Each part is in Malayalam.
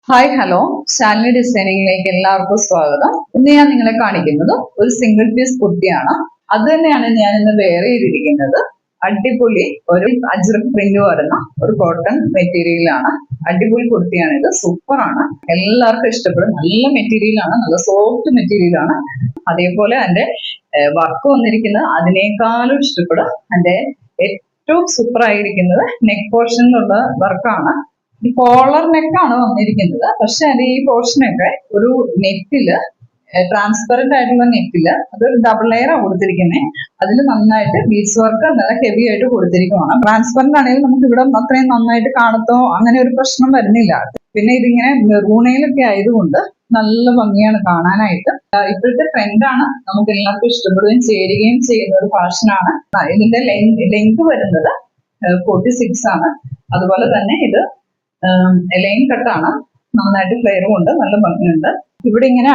ഹായ് ഹലോ, ശാലിനി ഡിസൈനിങ്ങിലേക്ക് എല്ലാവർക്കും സ്വാഗതം. ഇന്ന് ഞാൻ നിങ്ങളെ കാണിക്കുന്നത് ഒരു സിംഗിൾ പീസ് കുർത്തിയാണ്. അത് തന്നെയാണ് ഞാൻ ഇന്ന് വെയർ ചെയ്തിരിക്കുന്നത്. അടിപൊളി ഒരു അജ്രക് പ്രിന്റ് വരുന്ന ഒരു കോട്ടൺ മെറ്റീരിയലാണ്. അടിപൊളി കുർത്തിയാണിത്, സൂപ്പറാണ്, എല്ലാവർക്കും ഇഷ്ടപ്പെടും. നല്ല മെറ്റീരിയലാണ്, നല്ല സോഫ്റ്റ് മെറ്റീരിയലാണ്. അതേപോലെ അതിന്റെ വർക്ക് വന്നിരിക്കുന്നത് അതിനേക്കാളും ഇഷ്ടപ്പെടും. അതിന്റെ ഏറ്റവും സൂപ്പർ ആയിരിക്കുന്നത് നെക്ക് പോർഷനിലുള്ള വർക്കാണ്. ഈ കോളർ നെക്കാണ് വന്നിരിക്കുന്നത്. പക്ഷെ അത് ഈ പോർഷനൊക്കെ ഒരു നെറ്റില് ട്രാൻസ്പെറന്റ് ആയിട്ടുള്ള നെറ്റില് അതൊരു ഡബിൾ ലെയർ ആണ് കൊടുത്തിരിക്കുന്നത്. അതിൽ നന്നായിട്ട് ബീഡ്സ് വർക്ക് നല്ല ഹെവി ആയിട്ട് കൊടുത്തിരിക്കുകയാണ്. ട്രാൻസ്പെറന്റ് ആണെങ്കിൽ നമുക്ക് ഇവിടെ അത്രയും നന്നായിട്ട് കാണത്തോ അങ്ങനെ ഒരു പ്രശ്നം വരുന്നില്ല. പിന്നെ ഇതിങ്ങനെ മെറൂണയിലൊക്കെ ആയതുകൊണ്ട് നല്ല ഭംഗിയാണ് കാണാനായിട്ട്. ഇപ്പോഴത്തെ ട്രെൻഡാണ്, നമുക്ക് എല്ലാവർക്കും ഇഷ്ടപ്പെടുകയും ചേരുകയും ചെയ്യുന്ന ഒരു ഫാഷനാണ്. ഇതിന്റെ ലെങ്ത് വരുന്നത് 46 ആണ്. അതുപോലെ തന്നെ ഇത് ലൈൻ കട്ടാണ്, നന്നായിട്ട് ഫ്ലെയറും ഉണ്ട്, നല്ല ഭംഗിയുണ്ട്. ഇവിടെ ഇങ്ങനെ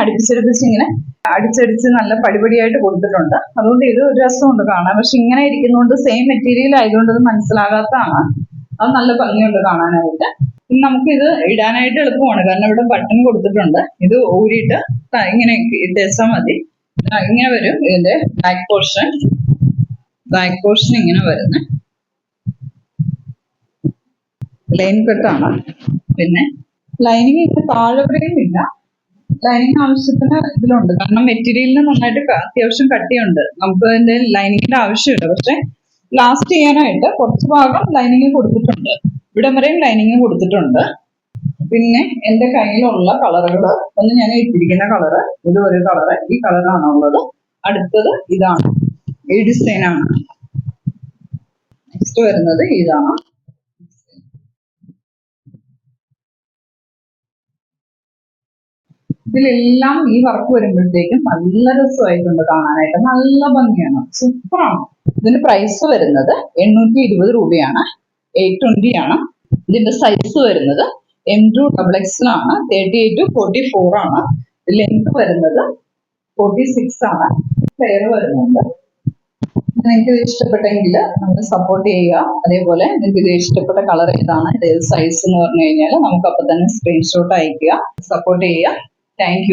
അടിച്ചടിച്ച് നല്ല പടിപടിയായിട്ട് കൊടുത്തിട്ടുണ്ട്. അതുകൊണ്ട് ഇത് ഒരു രസമുണ്ട് കാണാൻ. പക്ഷെ ഇങ്ങനെ ഇരിക്കുന്നതുകൊണ്ട് സെയിം മെറ്റീരിയൽ ആയതുകൊണ്ട് ഇത് മനസ്സിലാകാത്തതാണ്. അത് നല്ല ഭംഗിയുണ്ട് കാണാനായിട്ട്. നമുക്ക് ഇത് ഇടാനായിട്ട് എളുപ്പമാണ്, കാരണം ഇവിടെ ബട്ടൺ കൊടുത്തിട്ടുണ്ട്. ഇത് ഊരിയിട്ട് ഇങ്ങനെ തേച്ചാൽ മതി. ഇങ്ങനെ വരും ഇതിന്റെ ബാക്ക് പോർഷൻ ഇങ്ങനെ വരുന്നത് ലൈൻ കട്ടാണ്. പിന്നെ ലൈനിങ് ഇതിന് താഴെ വരെയും ഇല്ല. ലൈനിങ് ആവശ്യത്തിന് ഇതിലുണ്ട്, കാരണം മെറ്റീരിയലിന് നന്നായിട്ട് അത്യാവശ്യം കട്ടിയുണ്ട്. നമുക്ക് അതിന്റെ ലൈനിങ്ങിന്റെ ആവശ്യമില്ല. പക്ഷെ ലാസ്റ്റ് ചെയ്യാനായിട്ട് കുറച്ച് ഭാഗം ലൈനിങ് കൊടുത്തിട്ടുണ്ട്. ഇവിടെ വരെയും ലൈനിങ് കൊടുത്തിട്ടുണ്ട്. പിന്നെ എന്റെ കയ്യിലുള്ള കളറുകൾ ഒന്ന് ഞാൻ ഇട്ടിരിക്കുന്ന കളറ്, ഇത് ഒരു കളറ്, ഈ കളറാണ് ഉള്ളത്. അടുത്തത് ഇതാണ്, ഈ ഡിസൈനാണ്. നെക്സ്റ്റ് വരുന്നത് ഇതാണ്. ഇതിലെല്ലാം ഈ വർക്ക് വരുമ്പോഴത്തേക്കും നല്ല രസമായിട്ടുണ്ട് കാണാനായിട്ട്, നല്ല ഭംഗിയാണ്, സൂപ്പറാണ്. ഇതിന്റെ പ്രൈസ് വരുന്നത് 820 രൂപയാണ്. 820 ആണ്. ഇതിന്റെ സൈസ് വരുന്നത് M2XX ആണ്. 38 to 44 ആണ്. ലെങ്ത് വരുന്നത് 46 ആണ്. ഫ്ലെയർ വരുന്നുണ്ട്. നിങ്ങൾക്ക് ഇത് ഇഷ്ടപ്പെട്ടെങ്കിൽ നമ്മൾ സപ്പോർട്ട് ചെയ്യുക. അതേപോലെ നിങ്ങൾക്ക് ഇത് ഇഷ്ടപ്പെട്ട കളർ ഏതാണ്, ഇത് സൈസ് എന്ന് പറഞ്ഞു കഴിഞ്ഞാൽ നമുക്ക് അപ്പൊ തന്നെ സ്ക്രീൻഷോട്ട് അയക്കുക. സപ്പോർട്ട് ചെയ്യുക. Thank you.